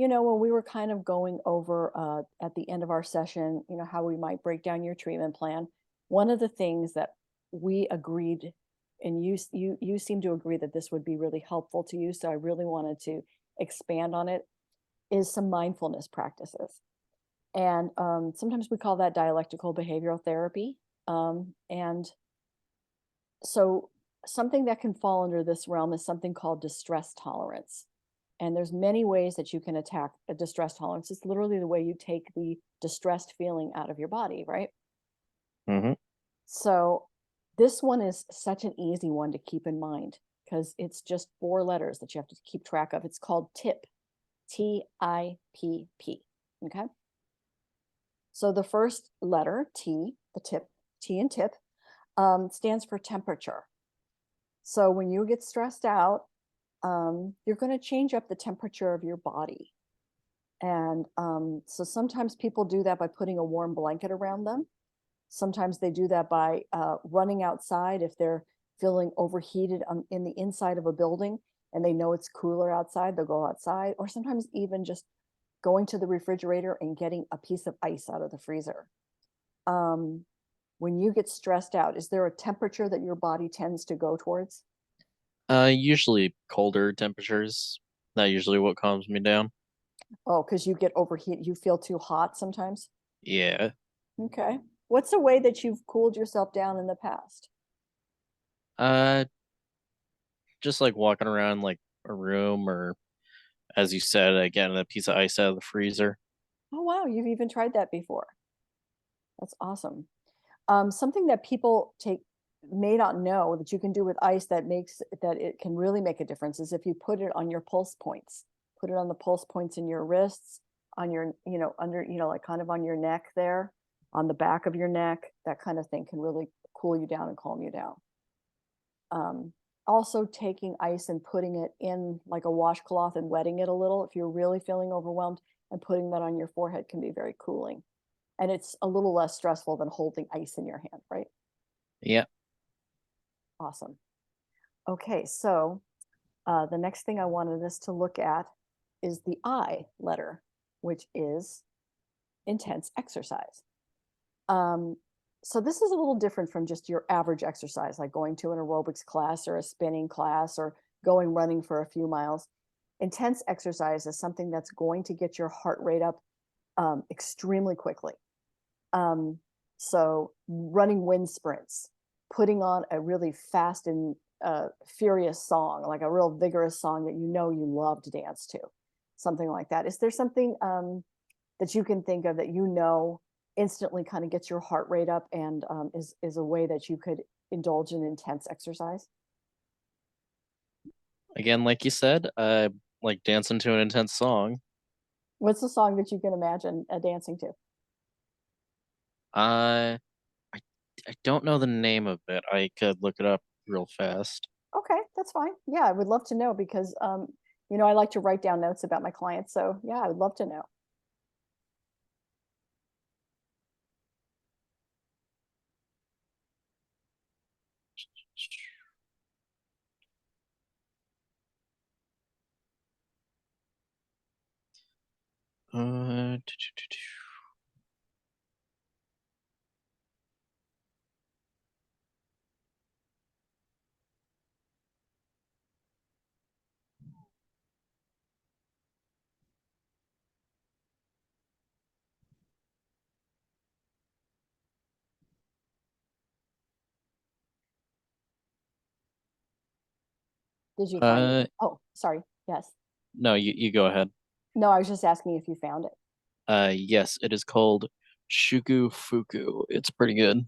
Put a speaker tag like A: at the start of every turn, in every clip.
A: when we were kind of going over at the end of our session, how we might break down your treatment plan, one of the things that we agreed, and you seem to agree that this would be really helpful to you, so I really wanted to expand on it, is some mindfulness practices. And sometimes we call that dialectical behavioral therapy. And so something that can fall under this realm is something called distress tolerance. And there's many ways that you can attack a distress tolerance. It's literally the way you take the distressed feeling out of your body, right?
B: Hmm.
A: So this one is such an easy one to keep in mind because it's just 4 letters that you have to keep track of. It's called TIP, TIPP. Okay. So the first letter, T, the tip, T in tip, stands for temperature. So when you get stressed out, you're going to change up the temperature of your body. And so sometimes people do that by putting a warm blanket around them. Sometimes they do that by running outside if they're feeling overheated in the inside of a building and they know it's cooler outside, they'll go outside. Or sometimes even just going to the refrigerator and getting a piece of ice out of the freezer. When you get stressed out, is there a temperature that your body tends to go towards?
B: Usually colder temperatures. Not usually what calms me down.
A: Oh, because you get overheat, you feel too hot sometimes?
B: Yeah.
A: Okay. What's a way that you've cooled yourself down in the past?
B: Uh, just like walking around like a room, or as you said, getting a piece of ice out of the freezer.
A: Oh, wow, you've even tried that before. That's awesome. Something that people may not know that you can do with ice that it can really make a difference is if you put it on your pulse points. Put it on the pulse points in your wrists, on your, under, like kind of on your neck there, on the back of your neck. That kind of thing can really cool you down and calm you down. Um, Also taking ice and putting it in like a washcloth and wetting it a little if you're really feeling overwhelmed, and putting that on your forehead can be very cooling. And it's a little less stressful than holding ice in your hand, right?
B: Yeah.
A: Awesome. Okay, so the next thing I wanted us to look at is the I letter, which is intense exercise. Um, so this is a little different from just your average exercise, like going to an aerobics class or a spinning class or going running for a few miles. Intense exercise is something that's going to get your heart rate up extremely quickly. Um, so running wind sprints, putting on a really fast and furious song, like a real vigorous song that you love to dance to, something like that. Is there something that you can think of that instantly kind of gets your heart rate up and is a way that you could indulge in intense exercise?
B: Again, like you said, like dancing to an intense song.
A: What's the song that you can imagine dancing to?
B: Uh, I I don't know the name of it. I could look it up real fast.
A: Okay, that's fine. Yeah, I would love to know because I like to write down notes about my clients. So yeah, I would love to know.
B: Uh,
A: Did you find it?
B: uh,
A: Oh, sorry. Yes.
B: no, you go ahead.
A: No, I was just asking if you found it.
B: Yes, it is called Shuku Fuku. It's pretty good.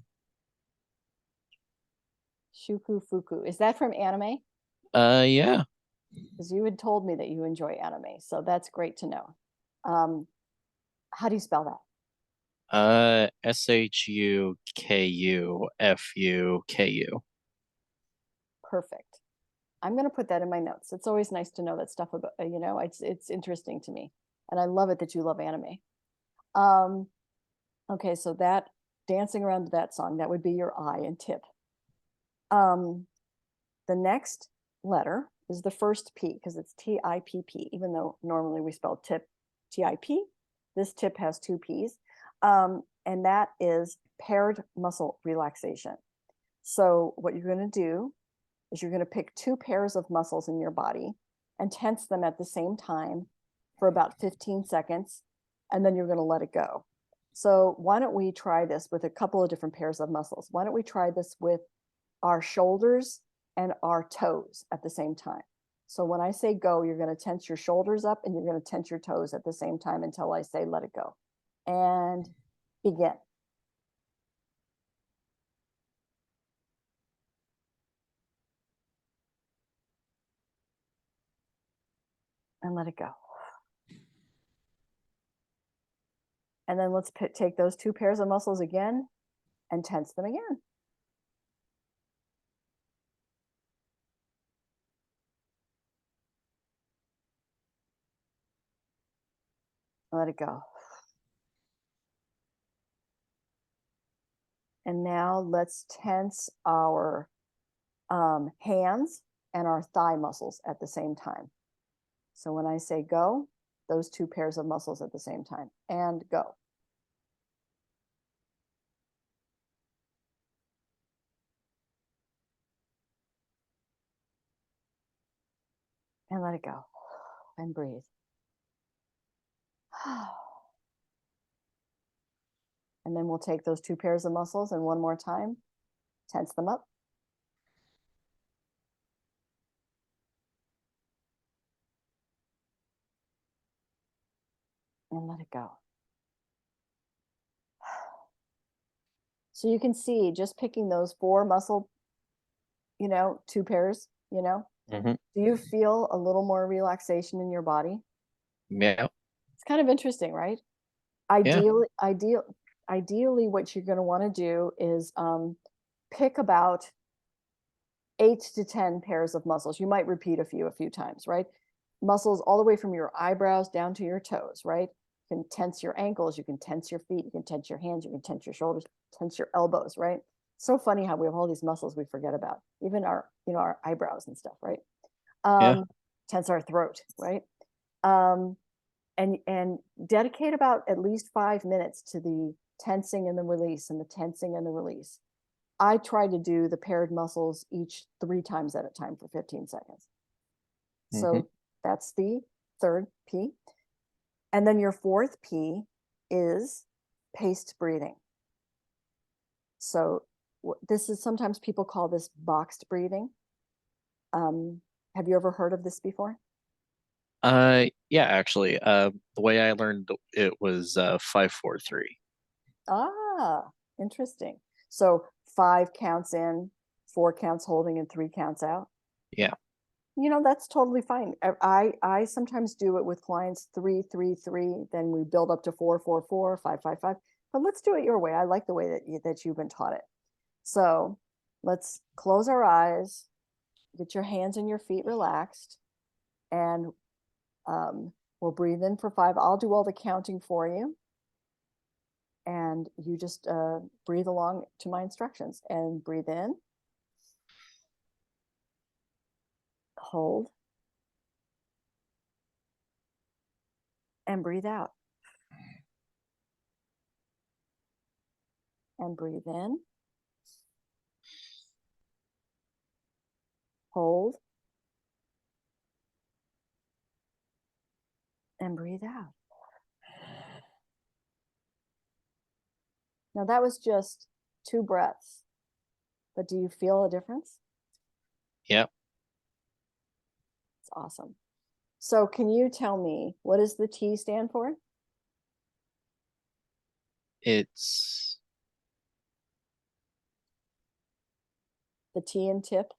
A: Shuku Fuku. Is that from anime?
B: Yeah.
A: Because you had told me that you enjoy anime, so that's great to know. Um, how do you spell that?
B: SHUKUFUKU.
A: Perfect. I'm going to put that in my notes. It's always nice to know that stuff about, it's interesting to me. And I love it that you love anime. Um, okay, so that dancing around to that song, that would be your I and tip. Um, the next letter is the first P because it's TIPP, even though normally we spell tip TIP. This tip has two Ps. And that is paired muscle relaxation. So what you're going to do is you're going to pick two pairs of muscles in your body and tense them at the same time for about 15 seconds, and then you're going to let it go. So why don't we try this with a couple of different pairs of muscles? Why don't we try this with our shoulders and our toes at the same time? So when I say go, you're going to tense your shoulders up and you're going to tense your toes at the same time until I say let it go. And begin. And let it go. And then let's take those two pairs of muscles again and tense them again. Let it go. And now let's tense our hands and our thigh muscles at the same time. So when I say go, those two pairs of muscles at the same time, and go. And let it go. And breathe. And then we'll take those two pairs of muscles and one more time, tense them up. And let it go. So you can see just picking those four muscle, two pairs,
B: Mhm.
A: do you feel a little more relaxation in your body?
B: Yeah.
A: It's kind of interesting, right?
B: Yeah.
A: Ideally, what you're going to want to do is pick about 8 to 10 pairs of muscles. You might repeat a few times, right? Muscles all the way from your eyebrows down to your toes, right? You can tense your ankles, you can tense your feet, you can tense your hands, you can tense your shoulders, tense your elbows, right? So funny how we have all these muscles we forget about, even our eyebrows and stuff, right?
B: Yeah.
A: Tense our throat, right? And dedicate about at least 5 minutes to the tensing and the release and the tensing and the release. I try to do the paired muscles each 3 times at a time for 15 seconds. So that's the third P. And then your fourth P is paced breathing. So this is, sometimes people call this boxed breathing. Have you ever heard of this before?
B: Yeah, actually, the way I learned it was 5-4-3.
A: Ah, interesting. So 5 counts in, 4 counts holding, and 3 counts out.
B: Yeah.
A: That's totally fine. I sometimes do it with clients 3-3-3, then we build up to 4-4-4, 5-5-5. But let's do it your way. I like the way that you've been taught it. So let's close our eyes, get your hands and your feet relaxed, and we'll breathe in for 5. I'll do all the counting for you. And you just breathe along to my instructions and breathe in, hold, and breathe out. And breathe in, hold, and breathe out. Now that was just 2 breaths, but do you feel a difference?
B: Yeah.
A: It's awesome. So can you tell me, what does the T stand for?
B: It's
A: The T in tip?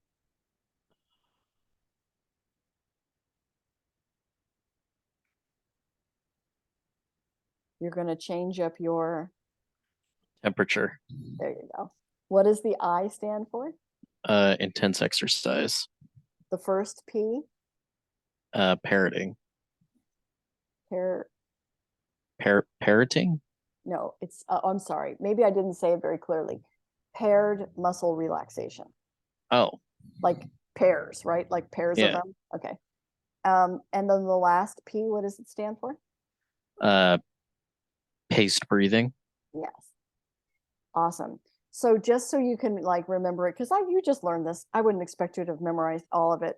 A: You're going to change up your,
B: temperature.
A: there you go. What does the I stand for?
B: Intense exercise.
A: The first P?
B: Parroting.
A: Pair,
B: Parroting?
A: no, it's, I'm sorry. Maybe I didn't say it very clearly. Paired muscle relaxation.
B: Oh,
A: Like pairs, right? Like pairs of
B: yeah.
A: them. Okay. And then the last P, what does it stand for?
B: Paced breathing.
A: Yes. Awesome. So just so you can like remember it, because you just learned this, I wouldn't expect you to have memorized all of it.